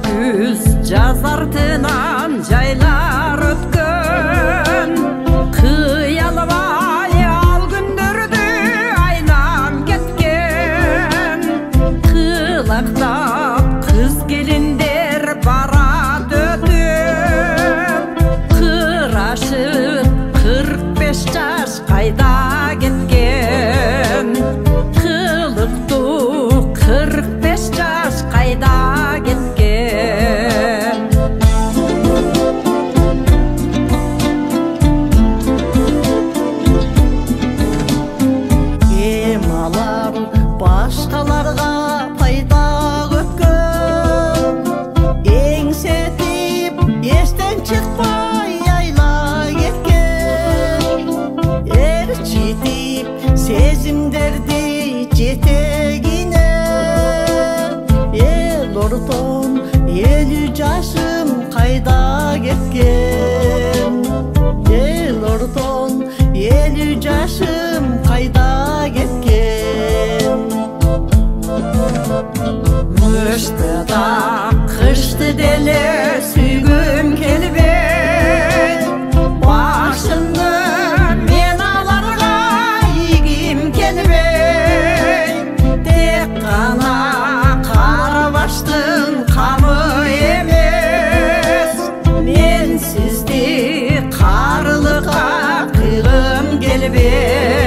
күз жаз артынан жайлар өткен, кыялып аял күндөрдү айнап кеткен. Кылактап кыз келиндер барат өтүп, кырашып 45 жаш кайда кеткен. Кылыктуу 45 жаш кайда кеткен. Эмалар башкаларга пайда өткөн, эңсетип эстен чыкпай айла кеткен. Ээрчитип сезимдерди жетегине, эл ортон 50 жашым кайда кеткен. Эл ортон 50 жашым кайда кеткен. Мыштыда кышты деле сүйгүм келбей, башымды мен аларга ийгим келбей. Тек гана кара баштын камы эмес, мен сизди карылыкка кыйгым келбей.